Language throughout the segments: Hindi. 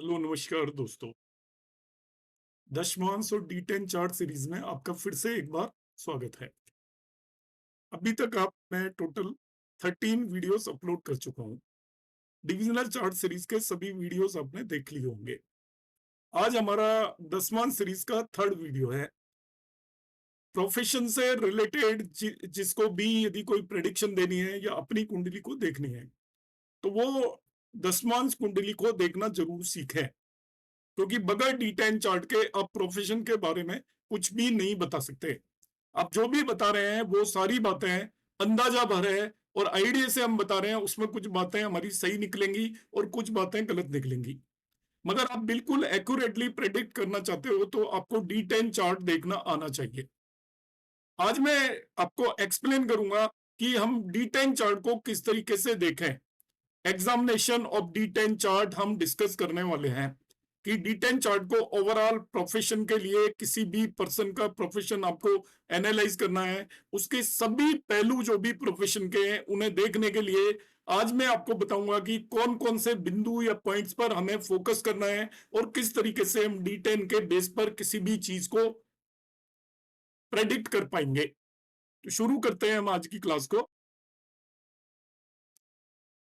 हेलो नमस्कार दोस्तों। दशमांश और डी10 चार्ट सीरीज में आपका फिर से एक बार स्वागत है। अभी तक मैं टोटल 13 वीडियोस अपलोड कर चुका हूं। डिविजनल चार्ट सीरीज के सभी वीडियोस आपने देख लिए होंगे। आज हमारा दशमांश सीरीज का थर्ड वीडियो है। प्रोफेशन से रिलेटेड जिसको भी यदि कोई प्रेडिक्शन देनी है या अपनी कुंडली को देखनी है तो वो दशमांश कुंडली को देखना जरूर सीखें, क्योंकि बगैर डी10 चार्ट के आप प्रोफेशन के बारे में कुछ भी नहीं बता सकते। आप जो भी बता रहे हैं वो सारी बातें अंदाजा भर है और आइडिया से हम बता रहे हैं, उसमें कुछ बातें हमारी सही निकलेंगी और कुछ बातें गलत निकलेंगी। मगर आप बिल्कुल एक्यूरेटली प्रेडिक्ट करना चाहते हो तो आपको डी10 चार्ट देखना आना चाहिए। आज मैं आपको एक्सप्लेन करूंगा कि हम डी10 चार्ट को किस तरीके से देखें। एग्जामिनेशन ऑफ डी10 चार्ट हम डिस्कस करने वाले हैं कि डी10 चार्ट को ओवरऑल प्रोफेशन के लिए, किसी भी पर्सन का प्रोफेशन आपको एनालाइज करना है, उसके सभी पहलू जो भी प्रोफेशन के हैं उन्हें देखने के लिए आज मैं आपको बताऊंगा कि कौन कौन से बिंदु या पॉइंट्स पर हमें फोकस करना है और किस तरीके से हम डी10 के बेस पर किसी भी चीज को प्रेडिक्ट कर पाएंगे। तो शुरू करते हैं हम आज की क्लास को।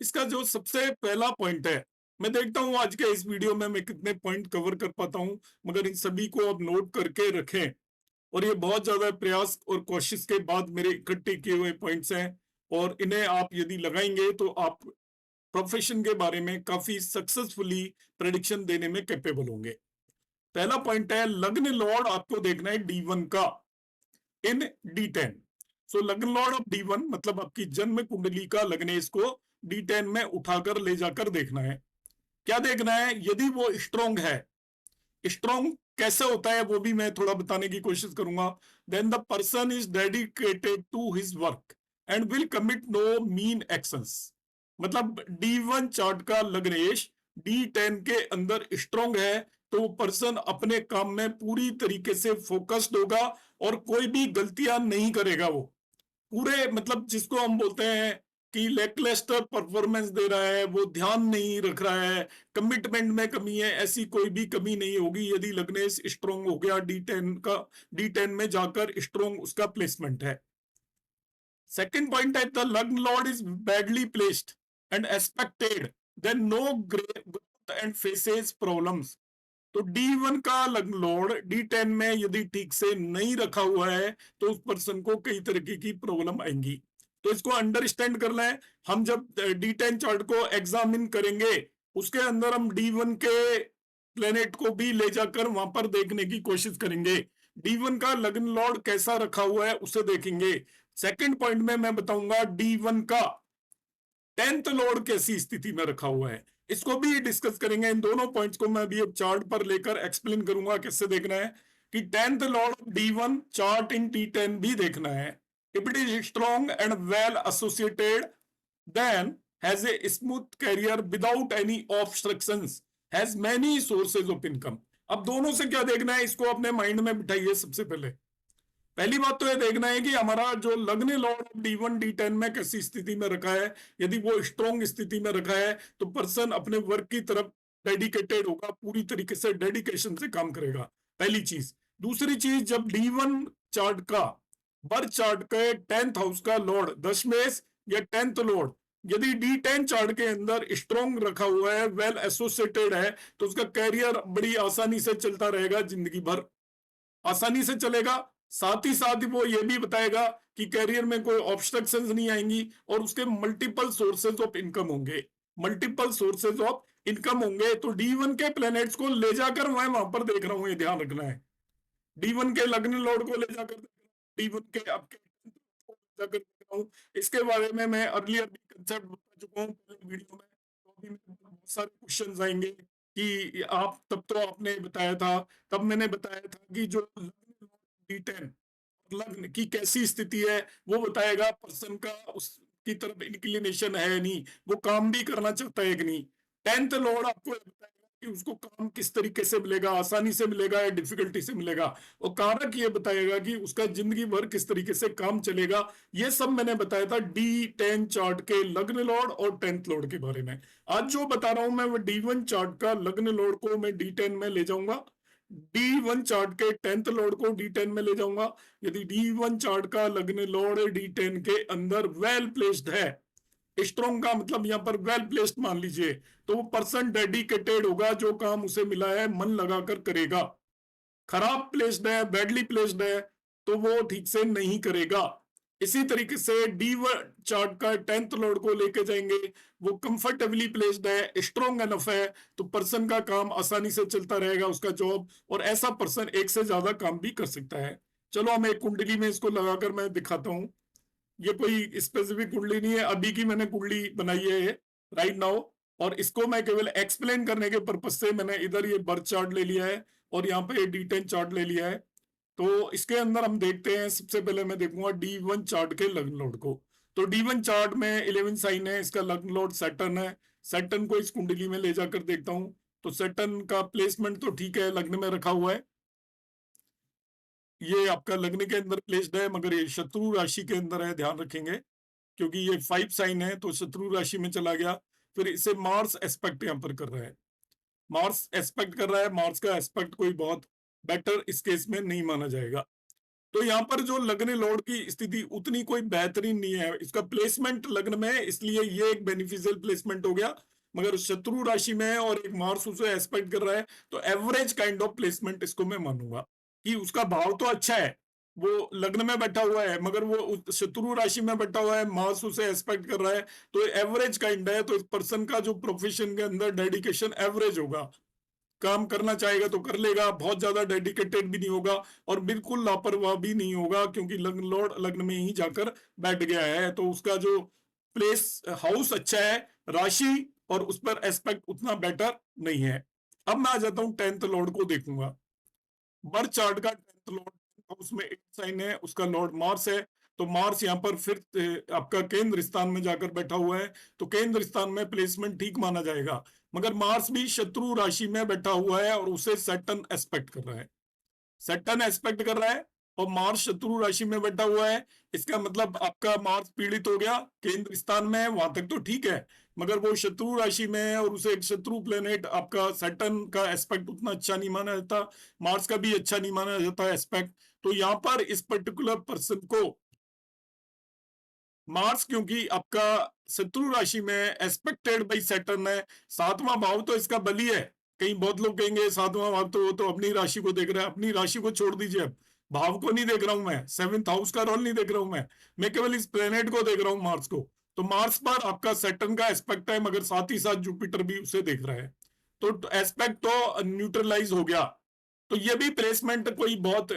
इसका जो सबसे पहला पॉइंट है, मैं देखता हूं आज के इस वीडियो में मैं कितने पॉइंट कवर कर पाता हूं, मगर इन सभी को आप नोट करके रखें। और ये बहुत ज्यादा प्रयास और कोशिश के बाद मेरे इकट्ठे किए हुए पॉइंट्स हैं और इन्हें आप यदि लगाएंगे तो आप प्रोफेशन के बारे में काफी सक्सेसफुली प्रेडिक्शन देने में कैपेबल होंगे। पहला पॉइंट है, लग्न लॉर्ड आपको देखना है डी1 का इन डी10। सो लग्न लॉर्ड ऑफ डी1 मतलब आपकी जन्म कुंडली का लग्नेश को डी10 में उठाकर ले जाकर देखना है। क्या देखना है? यदि वो स्ट्रोंग है, स्ट्रोंग कैसे होता है वो भी मैं थोड़ा बताने की कोशिश करूंगा। Then the person is dedicated to his work and will commit no mean actions. मतलब डी1 चार्ट का लग्नेश डी10 के अंदर स्ट्रोंग है तो पर्सन अपने काम में पूरी तरीके से फोकस्ड होगा और कोई भी गलतियां नहीं करेगा। वो पूरे मतलब जिसको हम बोलते हैं कि लेकलस्टर परफॉर्मेंस दे रहा है, वो ध्यान नहीं रख रहा है, कमिटमेंट में कमी है, ऐसी कोई भी कमी नहीं होगी यदि लग्नेश स्ट्रोंग हो गया डी10 का। डी10 में जाकर स्ट्रोंग उसका प्लेसमेंट है। सेकंड पॉइंट है, the lagna lord is badly placed and expected then no growth and faces problems. तो डी1 का लग्न लॉर्ड डी10 में यदि ठीक से नहीं रखा हुआ है तो उस पर्सन को कई तरीके की प्रॉब्लम आएंगी। तो इसको अंडरस्टैंड कर लें। हम जब डी10 चार्ट को एग्जामिन करेंगे उसके अंदर हम डी1 के प्लेनेट को भी ले जाकर वहां पर देखने की कोशिश करेंगे। डी1 का लग्न लॉर्ड कैसा रखा हुआ है उसे देखेंगे। सेकंड पॉइंट में मैं बताऊंगा डी1 का 10th लॉर्ड कैसी स्थिति में रखा हुआ है, इसको भी डिस्कस करेंगे। इन दोनों पॉइंट्स को मैं भी अब चार्ट पर लेकर एक्सप्लेन करूंगा कैसे देखना है कि 10th lord of D one chart in D ten भी देखना है। If it is strong and well associated then has a smooth career without any obstructions, has many sources of income. अब दोनों से क्या देखना है, इसको अपने माइंड में बिठाइए। सबसे पहले पहली बात तो यह देखना है कि हमारा जो लग्न लॉर्ड ऑफ डी1 डी10 में कैसी स्थिति में रखा है। यदि वो स्ट्रॉन्ग स्थिति में रखा है तो पर्सन अपने वर्क की तरफ डेडिकेटेड होगा, पूरी तरीके से डेडिकेशन से काम करेगा, पहली चीज। दूसरी चीज, जब डी1 चार्ट का बर्थ चार्ट के 10th हाउस का लॉर्ड दशमेश या 10th लॉर्ड यदि डी10 चार्ट के अंदर स्ट्रॉन्ग रखा हुआ है, वेल एसोसिएटेड है, तो उसका कैरियर बड़ी आसानी से चलता रहेगा, जिंदगी भर आसानी से चलेगा। साथ ही साथ वो ये भी बताएगा कि करियर में कोई ऑब्स्ट्रक्शंस नहीं आएंगी और उसके मल्टीपल सोर्सेज ऑफ इनकम होंगे, मल्टीपल सोर्सेज ऑफ इनकम होंगे। तो डी1 के प्लैनेट्स को ले जाकर मैं वहां पर देख रहा हूं, ये ध्यान रखना है। डी1 के लग्न लॉर्ड को ले जाकर डी1 के आपके को ले जाकर देख रहा हूं। इसके बारे में मैं अर्लियर भी कंसेप्ट बता चुका हूं पहले वीडियो में, तो अभी बहुत सारे क्वेश्चंस आएंगे कि आप तब तो आपने बताया था, तब मैंने बताया था कि जो डी10 लग्न की कैसी स्थिति है वो बताएगा पर्सन का उसकी तरफ इंक्लिनेशन है नहीं, वो काम भी करना चाहता है कि नहीं। 10th लॉर्ड आपको बताएगा कि उसको काम किस तरीके से मिलेगा, आसानी से मिलेगा या डिफिकल्टी से मिलेगा, और कारक ये बताएगा कि उसका जिंदगी भर किस तरीके से काम चलेगा। ये सब मैंने बताया था D10 चार्ट के लग्न लॉर्ड और 10th लॉर्ड के बारे में। आज जो बता रहा हूं मैं वो D1 चार्ट का लग्न लॉर्ड को मैं D10 में ले जाऊंगा, D1 चार्ट के 10th लॉर्ड को D10 में ले जाऊंगा। यदि D1 चार्ट का लग्न लॉर्ड D10 के अंदर वेल प्लेस्ड है, स्ट्रॉन्ग का मतलब यहां पर वेल प्लेस्ड मान लीजिए, तो वो पर्सन डेडिकेटेड होगा, जो काम उसे मिला है मन लगाकर करेगा। खराब प्लेस्ड है, बैडली प्लेस्ड है, तो वो ठीक से नहीं करेगा। इसी तरीके से D1 चार्ट का 10th लॉर्ड को लेके जाएंगे, वो कंफर्टेबली प्लेस्ड है, स्ट्रॉन्ग एनफ है, तो पर्सन का काम आसानी से चलता रहेगा, उसका जॉब, और ऐसा पर्सन एक से ज्यादा काम भी कर सकता है। चलो हम एक कुंडली में इसको लगाकर मैं दिखाता हूं। ये कोई स्पेसिफिक कुंडली नहीं है, अभी की मैंने कुंडली बनाई है राइट नाउ, और इसको मैं केवल एक्सप्लेन करने के पर्पज से मैंने इधर ये बर्थ चार्ट ले लिया है और यहाँ पे D10 चार्ट ले लिया है। तो इसके अंदर हम देखते हैं, सबसे पहले मैं देखूंगा D1 चार्ट के लग्न लॉर्ड को। तो D1 चार्ट में 11 साइन है, इसका लग्न लॉर्ड सैटर्न है। सैटर्न को इस कुंडली में ले जाकर देखता हूं, तो सैटर्न का प्लेसमेंट तो ठीक है, लग्न में रखा हुआ है, ये आपका लग्न के अंदर प्लेस्ड है, मगर ये शत्रु राशि के अंदर है, ध्यान रखेंगे, क्योंकि ये 5 साइन है तो शत्रु राशि में चला गया। फिर इसे मार्स एस्पेक्ट यहां पर कर रहा है, मार्स एस्पेक्ट कर रहा है, मार्स का एस्पेक्ट कोई बहुत बेटर इस केस में नहीं माना जाएगा। तो यहाँ पर जो लग्न लॉर्ड की स्थिति उतनी कोई बेहतरीन नहीं है, इसका प्लेसमेंट लग्न में है, इसलिए ये एक बेनिफिशियल प्लेसमेंट हो गया, मगर शत्रु राशि में है और एक मार्स उसे एस्पेक्ट कर रहा है, तो एवरेज काइंड ऑफ प्लेसमेंट इसको मैं मानूंगा। कि उसका भाव तो अच्छा है, वो लग्न में बैठा हुआ है, मगर वो शत्रु राशि में बैठा हुआ है, मार्स उसे एस्पेक्ट कर रहा है, तो एवरेज काइंड है। तो इस पर्सन का जो प्रोफेशन के अंदर डेडिकेशन एवरेज होगा, काम करना चाहेगा तो कर लेगा, बहुत ज्यादा डेडिकेटेड भी नहीं होगा और बिल्कुल लापरवाह भी नहीं होगा, क्योंकि लग्न लॉर्ड लग्न में ही जाकर बैठ गया है, तो उसका जो प्लेस हाउस अच्छा है, राशि और उस पर एस्पेक्ट उतना बेटर नहीं है। अब मैं आ जाता हूं 10th लॉर्ड को देखूंगा। बर्थ चार्ट का 10th लॉर्ड हाउस में 8 साइन है, उसका लॉर्ड मार्स है, तो मार्स यहाँ पर फिर आपका केंद्र स्थान में जाकर बैठा हुआ है, तो केंद्र स्थान में प्लेसमेंट ठीक माना जाएगा। मगर मार्स भी शत्रु राशि में बैठा हुआ है और उसे सैटर्न एस्पेक्ट कर रहा है, सैटर्न एस्पेक्ट कर रहा है और मार्स शत्रु राशि में बैठा हुआ है। इसका मतलब आपका मार्स पीड़ित हो गया, केंद्र स्थान में है, वहां तक तो ठीक है, मगर वो शत्रु राशि में है और उसे एक शत्रु प्लेनेट आपका सैटर्न का एस्पेक्ट उतना अच्छा नहीं माना जाता, मार्स का भी अच्छा नहीं माना जाता एस्पेक्ट। तो यहाँ पर इस पर्टिकुलर पर्सन को मार्स, क्योंकि आपका शत्रु राशि में एस्पेक्टेड बाई सैटर्न है, सातवां भाव तो इसका बली है। कहीं बहुत लोग कहेंगे सातवां भाव तो वो तो अपनी राशि को देख रहा है, अपनी राशि को छोड़ दीजिए, अब भाव को नहीं देख रहा हूं मैं, 7th हाउस का रोल नहीं देख रहा हूं मैं केवल इस प्लेनेट को देख रहा हूं, मार्स को। तो मार्स पर आपका सैटर्न का एस्पेक्ट है, मगर साथ ही साथ जुपिटर भी उसे देख रहा है, तो एस्पेक्ट तो न्यूट्रलाइज हो गया। तो ये भी प्लेसमेंट कोई बहुत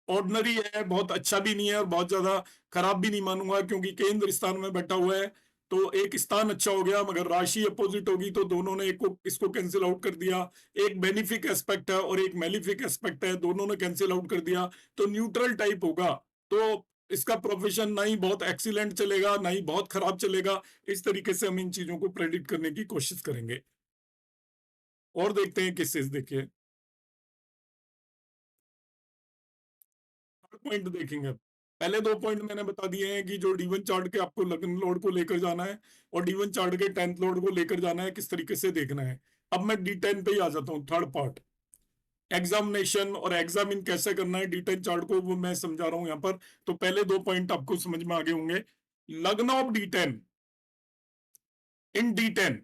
ऑर्डिनरी है, बहुत अच्छा भी नहीं है और बहुत ज्यादा खराब भी नहीं मानूंगा, क्योंकि केंद्र स्थान में बैठा हुआ है, तो एक स्थान अच्छा हो गया, मगर राशि अपोजिट होगी, तो दोनों ने एक को इसको कैंसिल आउट कर दिया। एक बेनिफिक एस्पेक्ट है और एक मेलिफिक एस्पेक्ट है, दोनों ने कैंसिल आउट कर दिया, तो न्यूट्रल टाइप होगा। तो इसका प्रोफेशन ना ही बहुत एक्सीलेंट चलेगा ना ही बहुत खराब चलेगा। इस तरीके से हम इन चीजों को प्रेडिक्ट करने की कोशिश करेंगे। और देखते हैं केसेस, देखिए पॉइंट देखेंगे। पहले 2 पॉइंट मैंने बता दिए हैं कि जो D1 चार्ट के आपको लग्न लॉर्ड को लेकर जाना है और D1 चार्ट के 10th लॉर्ड को लेकर जाना है, किस तरीके से देखना है। अब मैं D10 पे ही आ जाता हूँ, थर्ड पार्ट, एग्जामिनेशन और एग्जामिन कैसे करना है D10 चार्ट को, वो मैं समझा रहा हूं यहाँ पर। तो पहले 2 पॉइंट आपको समझ में आगे होंगे। लग्न ऑफ D10 इन D10,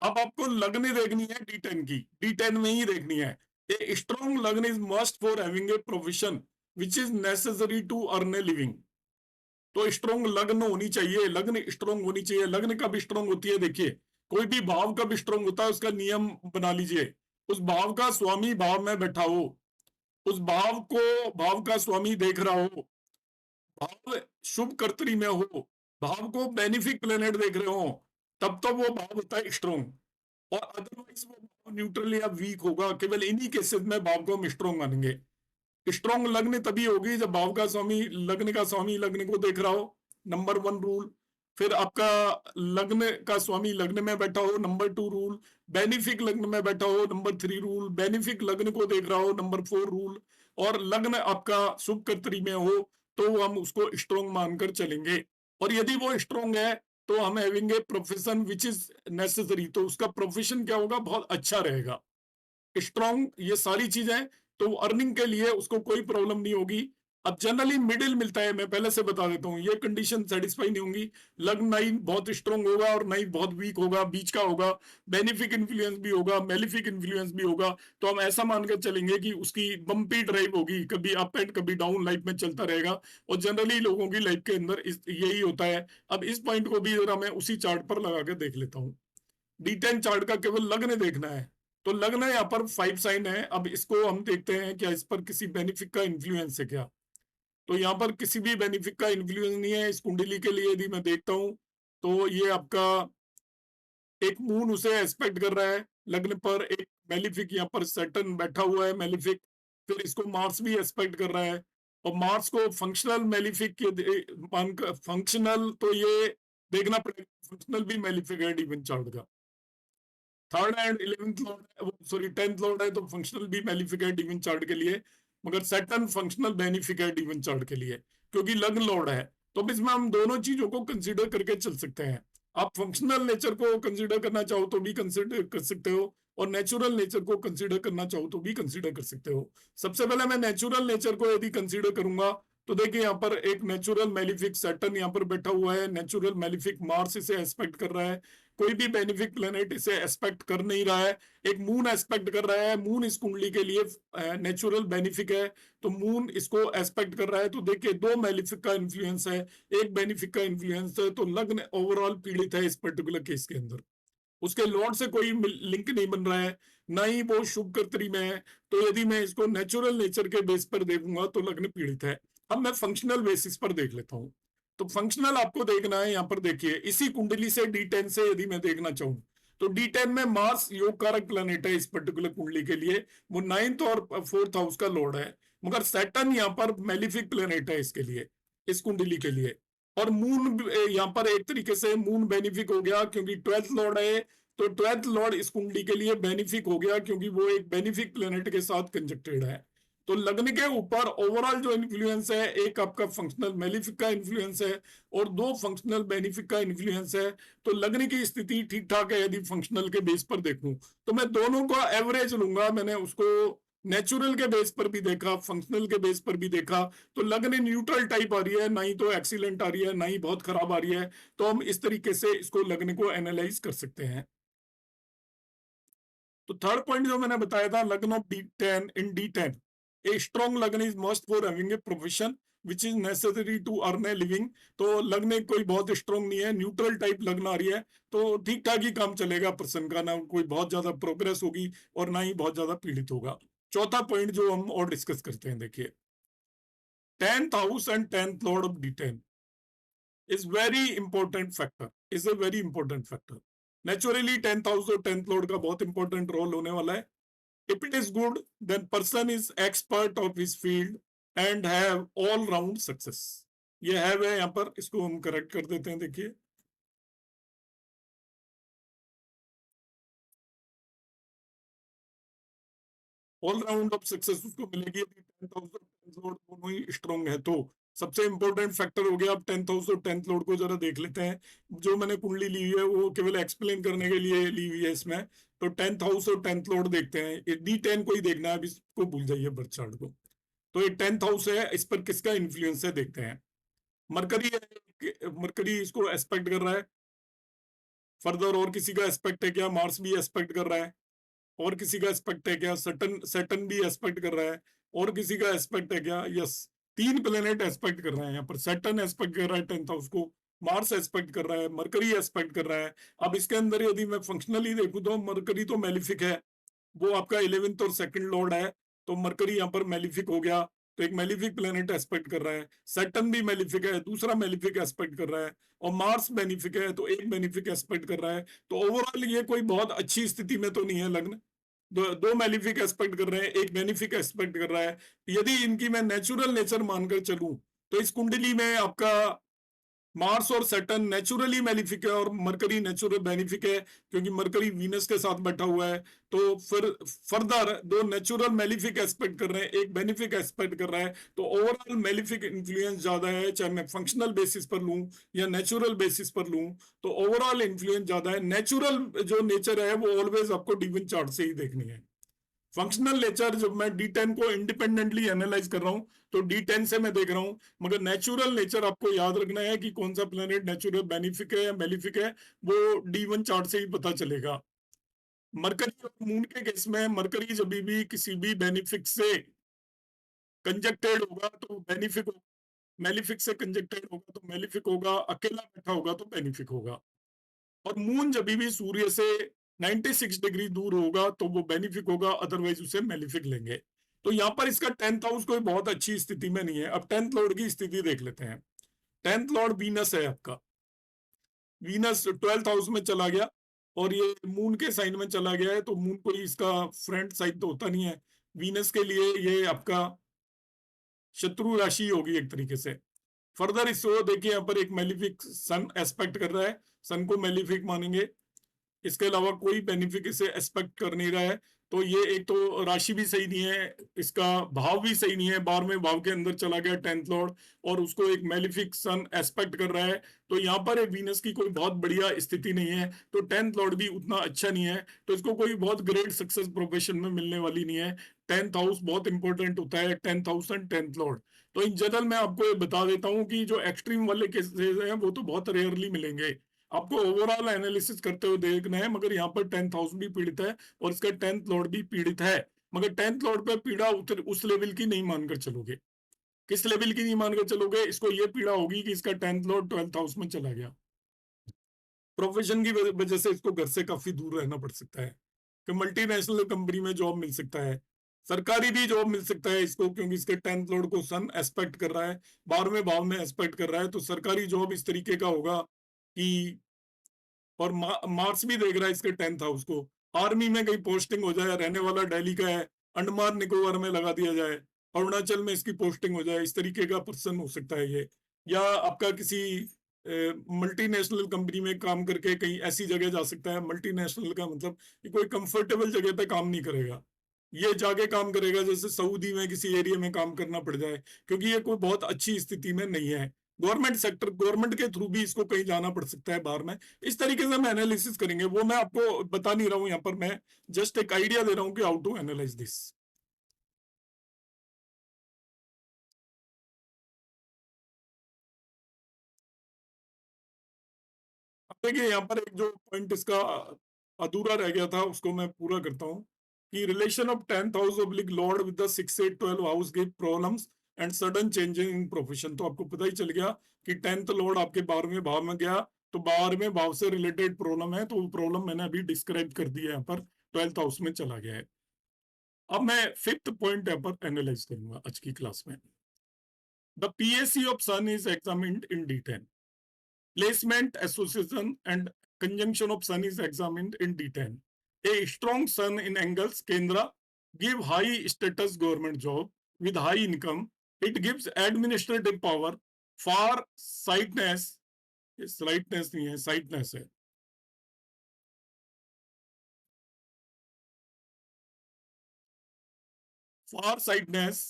अब आपको लग्न देखनी है D10 की, D10 में ही देखनी है। A strong lagna is must for having a profession which is necessary to earn a living. तो स्ट्रॉन्ग लग्न होनी चाहिए, लग्न स्ट्रॉन्ग होनी चाहिए। लग्न कब स्ट्रॉन्ग होती है, देखिए कोई भी भाव कब स्ट्रॉन्ग होता है उसका नियम बना लीजिए। उस भाव का स्वामी भाव में बैठा हो, उस भाव को भाव का स्वामी देख रहा हो, भाव शुभ कर्तरी में हो, भाव को बेनिफिक प्लेनेट देख रहे हो, तब तो वो भाव होता है स्ट्रॉन्ग। और अदरवाइज वो भाव न्यूट्रल या वीक होगा। केवल इन्हीं केसेस में भाव को हम स्ट्रॉन्ग मानेंगे। स्ट्रॉन्ग लग्न तभी होगी जब भाव का स्वामी लग्न का स्वामी लग्न को देख रहा हो, नंबर 1 रूल। फिर आपका लग्न का स्वामी लग्न में बैठा हो, नंबर 2 रूल। बेनिफिक लग्न में बैठा हो, नंबर 3 रूल। बेनिफिक लग्न को देख रहा हो, नंबर 4 रूल। और लग्न आपका शुभ कर्तरी में हो तो हम उसको स्ट्रॉन्ग मानकर चलेंगे। और यदि वो स्ट्रॉन्ग है तो हम having a profession which is necessary, तो उसका प्रोफेशन क्या होगा, बहुत अच्छा रहेगा। स्ट्रॉन्ग, ये सारी चीजें, तो अर्निंग के लिए उसको कोई प्रॉब्लम नहीं होगी। अब जनरली मिडिल मिलता है, मैं पहले से बता देता हूँ, ये कंडीशन सेटिस्फाई नहीं होंगी। लग्न ना ही बहुत स्ट्रॉन्ग होगा और ना ही बहुत वीक होगा, बीच का होगा। बेनिफिक इन्फ्लुएंस भी होगा, मेलिफिक इन्फ्लुएंस भी होगा। तो हम ऐसा मानकर चलेंगे कि उसकी बम्पी ड्राइव होगी, कभी अप एंड कभी डाउन लाइफ में चलता रहेगा। और जनरली लोगों की लाइफ के अंदर यही होता है। अब इस पॉइंट को भी जरा मैं उसी चार्ट पर लगा के देख लेता हूँ। D10 चार्ट का केवल लग्न देखना है। तो लग्न यहाँ पर 5 साइन है। अब इसको हम देखते हैं क्या इस पर किसी बेनिफिक का इन्फ्लुएंस है क्या। तो यहाँ पर किसी भी बेनिफिक का इन्फ्लुएंस नहीं है इस कुंडली के लिए। यदि मैं देखता हूँ तो ये आपका एक मून उसे एस्पेक्ट कर रहा है लग्न पर, एक मेलिफिक यहाँ पर सैटर्न बैठा हुआ है मेलिफिक। फिर इसको मार्स भी एस्पेक्ट कर रहा है। और मार्स को फंक्शनल मेलिफिक के मानकर, फंक्शनल तो ये देखना पड़ेगा, फंक्शनल भी मेलिफिक है डिवन चार्ट का। Third and 11th Lord, sorry 10th Lord है, तो फंक्शनल भी मेलिफिक है डिवन चार्ट के लिए। मगर सैटर्न फंक्शनल बेनिफिक है डिवन चार्ट के लिए, क्योंकि लग्न लॉर्ड है। तो अब इसमें हम दोनों चीजों को कंसीडर करके चल सकते हैं। आप फंक्शनल नेचर को कंसीडर करना चाहो तो भी कंसीडर कर सकते हो, और नेचुरल नेचर को कंसीडर करना चाहो तो भी कंसीडर कर सकते हो। सबसे पहले मैं नेचुरल नेचर को यदि कंसीडर करूंगा तो देखिए यहाँ पर एक नेचुरल मेलिफिक सैटर्न यहाँ पर बैठा हुआ है, नेचुरल मेलिफिक मार्स इसे एस्पेक्ट कर रहा है। कोई भी बेनिफिक प्लेनेट इसे एस्पेक्ट कर नहीं रहा है। एक मून एस्पेक्ट कर रहा है, मून इस कुंडली के लिए नेचुरल बेनिफिक है, तो मून इसको एस्पेक्ट कर रहा है। तो देखिए दो मेलिफिक का इन्फ्लुएंस है, एक बेनिफिक का इन्फ्लुएंस है, तो लग्न ओवरऑल पीड़ित है इस पर्टिकुलर केस के अंदर। उसके लॉर्ड से कोई लिंक नहीं बन रहा है, ना ही वो शुभ कर्तरी में है। तो यदि मैं इसको नेचुरल नेचर के बेस पर देखूंगा तो लग्न पीड़ित है। अब मैं फंक्शनल बेसिस पर देख लेता हूं। तो फंक्शनल आपको देखना है, यहाँ पर देखिए इसी कुंडली से D10 से यदि मैं देखना चाहूं तो D10 में मार्स योग कारक प्लैनेट है इस पर्टिकुलर कुंडली के लिए। वो 9th और 4th हाउस का लॉर्ड है। मगर सैटर्न यहाँ पर मेलिफिक प्लैनेट है इसके लिए, इस कुंडली के लिए। और मून यहाँ पर एक तरीके से मून बेनिफिक हो गया क्योंकि 12th लॉर्ड है। तो 12th लॉर्ड इस कुंडली के लिए बेनिफिक हो गया क्योंकि वो एक बेनिफिक प्लेनेट के साथ कंजक्टेड है। तो लग्न के ऊपर ओवरऑल जो इन्फ्लुएंस है, एक आपका फंक्शनल मेलिफिक का इन्फ्लुएंस है और दो फंक्शनल बेनिफिक का इन्फ्लुएंस है। तो लग्न की स्थिति ठीक ठाक है यदि फंक्शनल के बेस पर देखूं तो मैं दोनों का एवरेज लूंगा। मैंने उसको नेचुरल के बेस पर भी देखा, फंक्शनल के बेस पर भी देखा। तो लग्न न्यूट्रल टाइप आ रही है, ना ही तो एक्सीलेंट आ रही है ना ही बहुत खराब आ रही है। तो हम इस तरीके से इसको लग्न को एनालाइज कर सकते हैं। तो थर्ड पॉइंट जो मैंने बताया था, lagna of D10 in D10, a strong lagna is must for having a profession which is necessary to earn a living. तो लग्न कोई बहुत स्ट्रॉन्ग नहीं है, न्यूट्रल टाइप लग्न आ रही है, तो ठीक ठाक ही काम चलेगा पर्सन का, ना कोई बहुत ज्यादा प्रोग्रेस होगी और ना ही बहुत ज्यादा पीड़ित होगा। चौथा पॉइंट जो हम और डिस्कस करते हैं, देखिए 10th house and 10th lord of D10 is very important factor, is a very important factor. Naturally 10th house और 10th लॉर्ड का बहुत इंपॉर्टेंट रोल होने वाला है। If it is good, then person is expert of his field and have all round success. ये have है यहाँ पर, इसको हम करेक्ट कर देते हैं। देखिए ऑल राउंड ऑफ सक्सेस उसको मिलेगी यदि 10th हाउस और 10th लॉर्ड दोनों ही स्ट्रॉन्ग है तो। सबसे इंपॉर्टेंट फैक्टर हो गया। अब 10th हाउस और 10th लॉर्ड को जरा देख लेते हैं। जो मैंने कुंडली ली हुई है वो केवल एक्सप्लेन करने के लिए ली हुई है इसमें। तो 10th हाउस और 10th लॉर्ड देखते हैं। D10 को ही देखना है, अब इसको भूल जाइए बर्थ चार्ट को। तो ये 10th हाउस है, इस पर किसका इन्फ्लुएंस है देखते हैं। मरकरी है, मरकरी इसको एस्पेक्ट कर रहा है। फर्दर और किसी का एस्पेक्ट है क्या, मार्स भी एस्पेक्ट कर रहा है। और किसी का एस्पेक्ट है क्या, सैटर्न सैटर्न भी एस्पेक्ट कर रहा है। और किसी का एस्पेक्ट है क्या, यस, तीन प्लेनेट एस्पेक्ट कर रहे हैं यहाँ पर। सैटर्न एस्पेक्ट कर रहा है 10th हाउस को, मार्स एस्पेक्ट कर रहा है, मरकरी एस्पेक्ट कर रहा है। अब इसके अंदर यदि मैं फंक्शनली देखूं तो मरकरी तो मेलिफिक है, वो आपका 11th और 2nd लॉर्ड है। तो मरकरी यहाँ पर मेलिफिक हो गया, तो एक मेलिफिक प्लेनेट एस्पेक्ट कर रहा है। सैटर्न भी मेलिफिक है, दूसरा मेलिफिक एस्पेक्ट कर रहा है। और मार्स बेनिफिक है, तो एक बेनिफिक एस्पेक्ट कर रहा है। तो ओवरऑल ये कोई बहुत अच्छी स्थिति में तो नहीं है लग्न। दो मेलिफिक एस्पेक्ट कर रहे हैं, एक बेनिफिक एस्पेक्ट कर रहा है। यदि इनकी मैं नेचुरल नेचर मानकर चलूं तो इस कुंडली में आपका मार्स और सैटर्न नेचुरली मैलिफिक है और मरकरी नेचुरल बेनिफिक है, क्योंकि मरकरी वीनस के साथ बैठा हुआ है। तो फिर फर्दर दो नेचुरल मैलिफिक एस्पेक्ट कर रहे हैं, एक बेनिफिक एस्पेक्ट कर रहा है, तो ओवरऑल मैलिफिक इन्फ्लुएंस ज्यादा है, चाहे मैं फंक्शनल बेसिस पर लूं या नेचुरल बेसिस पर लूं, तो ओवरऑल इन्फ्लुएंस ज्यादा है। नेचुरल जो नेचर है वो ऑलवेज आपको डी1 चार्ट से ही देखनी है। फंक्शनल नेचर जब मैं डी10 को इंडिपेंडेंटली एनालाइज कर रहा हूं तो डी10 से मैं देख रहा हूं, मगर नेचुरल नेचर आपको याद रखना है कि कौन सा प्लेनेट नेचुरल बेनिफिक है या मेलिफिक है, वो डी1 चार्ट से ही पता चलेगा। मरकरी और मून के केस में मरकरी जब भी किसी भी बेनिफिक से कंजक्टेड होगा तो बेनिफिक होगा, मेलिफिक से कंजक्टेड होगा तो मेलिफिक होगा, अकेला बैठा होगा तो बेनिफिक होगा। और मून जब भी सूर्य से 96 डिग्री दूर होगा तो वो बेनिफिक होगा, अदरवाइज उसे मेलिफिक लेंगे। तो यहाँ पर इसका 10th हाउस कोई बहुत अच्छी स्थिति में नहीं है। अब 10th लॉर्ड की स्थिति देख लेते हैं। 10th लॉर्ड वीनस है आपका, वीनस 12th हाउस में चला गया और ये मून के साइन में चला गया है, तो मून कोई इसका फ्रेंड साइन तो होता नहीं है। वीनस के लिए ये आपका शत्रु राशि होगी एक तरीके से। फर्दर इसको देखिए, यहाँ पर एक मेलिफिक सन एस्पेक्ट कर रहा है, सन को मेलिफिक मानेंगे। इसके अलावा कोई बेनिफिक इसे एक्सपेक्ट कर नहीं रहा है, तो ये एक तो राशि भी सही नहीं है, इसका भाव भी सही नहीं है, 12वें भाव के अंदर चला गया 10th लॉर्ड और उसको एक मेलिफिक सन एस्पेक्ट कर रहा है। तो यहाँ पर वीनस की कोई बहुत बढ़िया स्थिति नहीं है, तो 10th लॉर्ड भी उतना अच्छा नहीं है, तो इसको कोई बहुत ग्रेट सक्सेस प्रोफेशन में मिलने वाली नहीं है। 10th हाउस बहुत इंपॉर्टेंट होता है, 10th house and 10th Lord. तो इन जनरल मैं आपको ये बता देता हूँ कि जो एक्सट्रीम वाले केसेस हैं वो तो बहुत रेयरली मिलेंगे, आपको ओवरऑल एनालिसिस करते हुए देखना है। मगर यहाँ पर 10th हाउस भी पीड़ित है और इसका 10th लॉर्ड भी पीड़ित है, मगर 10th लॉर्ड पे पीड़ा उस लेवल की नहीं मानकर चलोगे। किस लेवल की नहीं मानकर चलोगे? इसको ये पीड़ा होगी कि इसका 10th लॉर्ड 12th हाउस में चला गया, प्रोफेशन की वजह से इसको घर से काफी दूर रहना पड़ सकता है, कि मल्टीनेशनल कंपनी में जॉब मिल सकता है, सरकारी भी जॉब मिल सकता है इसको, क्योंकि इसके 10th लॉर्ड को सन एस्पेक्ट कर रहा है, 12वें भाव में एस्पेक्ट कर रहा है, तो सरकारी जॉब इस तरीके का होगा कि, और मार्स भी देख रहा है इसके 10th हाउस को, आर्मी में कहीं पोस्टिंग हो जाए, रहने वाला दिल्ली का है, अंडमान निकोबार में लगा दिया जाए, अरुणाचल में इसकी पोस्टिंग हो जाए, इस तरीके का पर्सन हो सकता है ये। या आपका किसी मल्टीनेशनल कंपनी में काम करके कहीं ऐसी जगह जा सकता है, मल्टीनेशनल का मतलब कि कोई कंफर्टेबल जगह पे काम नहीं करेगा, ये जाके काम करेगा जैसे सऊदी में किसी एरिया में काम करना पड़ जाए, क्योंकि ये कोई बहुत अच्छी स्थिति में नहीं है। गवर्नमेंट सेक्टर, गवर्नमेंट के थ्रू भी इसको कहीं जाना पड़ सकता है बाहर में। इस तरीके से हम एनालिसिस करेंगे, वो मैं आपको बता नहीं रहा हूं यहाँ पर, मैं जस्ट एक आइडिया दे रहा हूं कि हाउ टू एनालाइज दिस। देखिए यहाँ पर एक जो पॉइंट इसका अधूरा रह गया था उसको मैं पूरा करता हूँ, कि relation of 10th house oblique Lord with the 6 8 12 house give problems and sudden changes in profession. तो आपको पता ही चल गया कि 10th लॉर्ड आपके 12वें भाव में गया, तो 12वें भाव से रिलेटेड प्रॉब्लम है, तो वो प्रॉब्लम मैंने अभी डिस्क्राइब कर दिया है, यहाँ पर 12th हाउस में चला गया है। अब मैं 5th पॉइंट यहाँ पर एनालाइज करूंगा आज की क्लास में। The PSC of sun is examined in D10, placement, association, and conjunction of sun is examined in D10. A strong sun in angles Kendra give high status government job with high income. It gives administrative power, far sightness, sightness नहीं है, sightness है, far sightness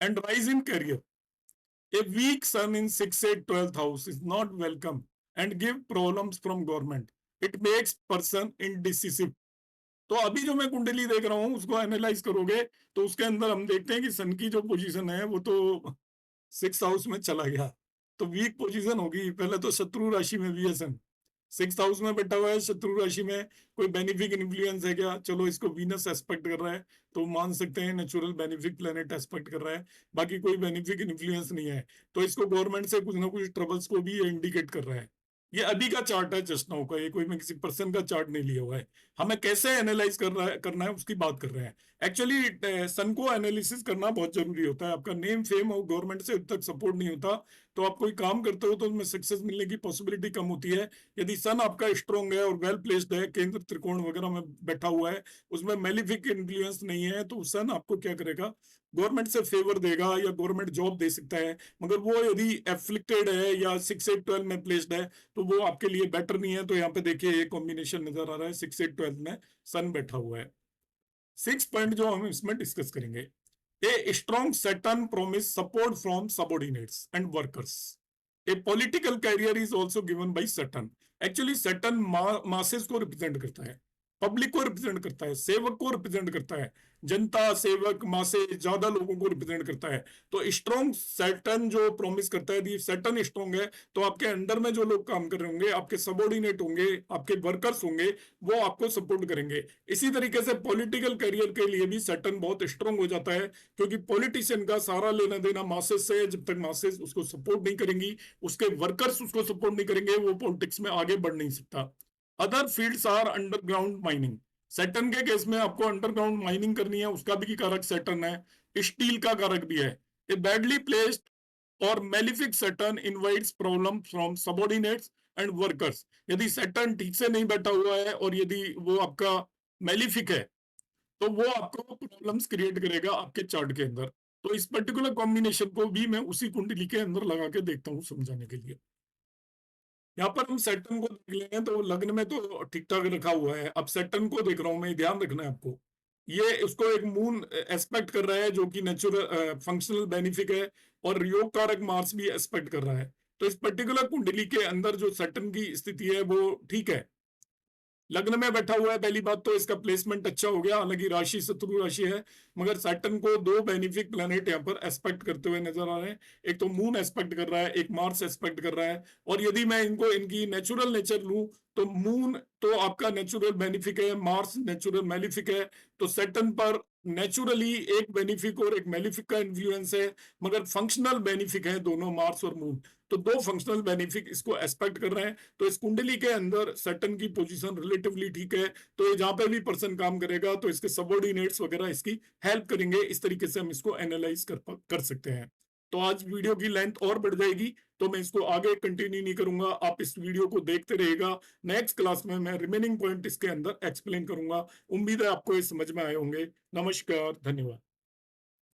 and rise in career. A weak sun in 6 8 12th house is not welcome and give problems from government. It makes person indecisive. तो अभी जो मैं कुंडली देख रहा हूँ उसको एनालाइज करोगे तो उसके अंदर हम देखते हैं कि सन की जो पोजीशन है वो तो 6th हाउस में चला गया, तो वीक पोजीशन होगी। पहले तो शत्रु राशि में भी है सन, 6th हाउस में बैठा हुआ है शत्रु राशि में, कोई बेनिफिक इन्फ्लुएंस है क्या? चलो इसको वीनस एस्पेक्ट कर रहा है तो मान सकते हैं नेचुरल बेनिफिक प्लेनेट एस्पेक्ट कर रहा है, बाकी कोई बेनिफिक इन्फ्लुएंस नहीं है, तो इसको गवर्नमेंट से कुछ ना कुछ ट्रबल्स को भी ये इंडिकेट कर रहा है। ये अभी का चार्ट है जस्ट नाउ का, ये कोई मैं किसी पर्सन का चार्ट नहीं लिया हुआ है, हमें कैसे एनालाइज कर रहा है करना है उसकी बात कर रहे हैं। एक्चुअली सन को एनालिसिस करना बहुत जरूरी होता है, आपका नेम फेम और गवर्नमेंट से तक सपोर्ट नहीं होता तो आप कोई काम करते हो तो उसमें सक्सेस मिलने की पॉसिबिलिटी कम होती है। यदि सन आपका स्ट्रांग है और वेल प्लेस्ड है, केंद्र त्रिकोण वगैरह में बैठा हुआ है, उसमें मेलिफिक इन्फ्लुएंस नहीं है, तो सन आपको क्या करेगा, गवर्नमेंट से फेवर देगा या गवर्नमेंट जॉब दे सकता है। मगर वो यदि एफ्लिक्टेड है या 6 8 12 में प्लेस्ड है तो वो आपके लिए बेटर नहीं है। तो यहाँ पे देखिए ये कॉम्बिनेशन नजर आ रहा है, 6 8 12 में सन बैठा हुआ है। 6 पॉइंट जो हम इसमें डिस्कस करेंगे, a strong Saturn promise support from subordinates and workers. A political career is also given by Saturn. Actually Saturn masses को रिप्रेजेंट करता है, पब्लिक को रिप्रेजेंट करता है, सेवक को रिप्रेजेंट करता है, जनता सेवक मासे ज्यादा लोगों को रिप्रेजेंट करता है। तो स्ट्रॉन्ग सैटर्न जो प्रॉमिस करता है, सैटर्न स्ट्रॉन्ग है तो आपके अंडर में जो लोग काम कर रहे होंगे, आपके सबऑर्डिनेट होंगे, आपके वर्कर्स होंगे, वो आपको सपोर्ट करेंगे। इसी तरीके से पॉलिटिकल करियर के लिए भी सैटर्न बहुत स्ट्रांग हो जाता है, क्योंकि पॉलिटिशियन का सारा लेना देना मासेस से है। जब तक मासेस उसको सपोर्ट नहीं करेंगी, उसके वर्कर्स उसको सपोर्ट नहीं करेंगे, वो पॉलिटिक्स में आगे बढ़ नहीं सकता। Other fields are underground mining. Saturn के केस में आपको अंडरग्राउंड माइनिंग करनी है, उसका भी कारक सैटर्न है, स्टील का कारक भी है। ए बैडली प्लेस्ड और malefic Saturn invites problem from subordinates and workers. यदि सैटर्न ठीक से नहीं बैठा हुआ है और यदि वो आपका मेलिफिक है तो वो आपको प्रॉब्लम्स क्रिएट करेगा आपके चार्ट के अंदर। तो इस पर्टिकुलर कॉम्बिनेशन को भी मैं उसी कुंडली के अंदर लगा के देखता हूँ समझाने के लिए। यहाँ पर हम सैटर्न को देख लें तो लग्न में तो ठीक ठाक रखा हुआ है। अब सैटर्न को देख रहा हूं मैं, ध्यान रखना है आपको, ये उसको एक मून एस्पेक्ट कर रहा है जो कि नेचुरल फंक्शनल बेनिफिक है, और योग कारक मार्स भी एस्पेक्ट कर रहा है। तो इस पर्टिकुलर कुंडली के अंदर जो सैटर्न की स्थिति है वो ठीक है, लग्न में बैठा हुआ है। पहली बात तो इसका प्लेसमेंट अच्छा हो गया, हालांकि राशि शत्रु राशि है, मगर सैटर्न को दो बेनिफिक प्लैनेट यहाँ पर एस्पेक्ट करते हुए नजर आ रहे हैं। एक तो मून एस्पेक्ट कर रहा है, एक मार्स एस्पेक्ट कर रहा है। और यदि मैं इनको इनकी नेचुरल नेचर लूं तो मून तो आपका नेचुरल बेनिफिक है, मार्स नेचुरल मेलिफिक है। तो सैटर्न पर नेचुरली एक बेनिफिक और एक मेलिफिक का इन्फ्लुएंस है, मगर फंक्शनल बेनिफिक है दोनों, मार्स और मून। तो दो फंक्शनल बेनिफिक इसको एस्पेक्ट कर रहे हैं। तो इस कुंडली के अंदर सैटर्न की पोजीशन रिलेटिवली ठीक है। तो जहां पे भी पर्सन काम करेगा तो इसके सबऑर्डिनेट्स वगैरह इसकी हेल्प करेंगे। इस तरीके से हम इसको एनालाइज कर सकते हैं। तो आज वीडियो की लेंथ और बढ़ जाएगी, तो मैं इसको आगे कंटिन्यू नहीं करूंगा। आप इस वीडियो को देखते रहेगा, नेक्स्ट क्लास में मैं रिमेनिंग पॉइंट इसके अंदर एक्सप्लेन करूंगा। उम्मीद है आपको ये समझ में आए होंगे। नमस्कार, धन्यवाद।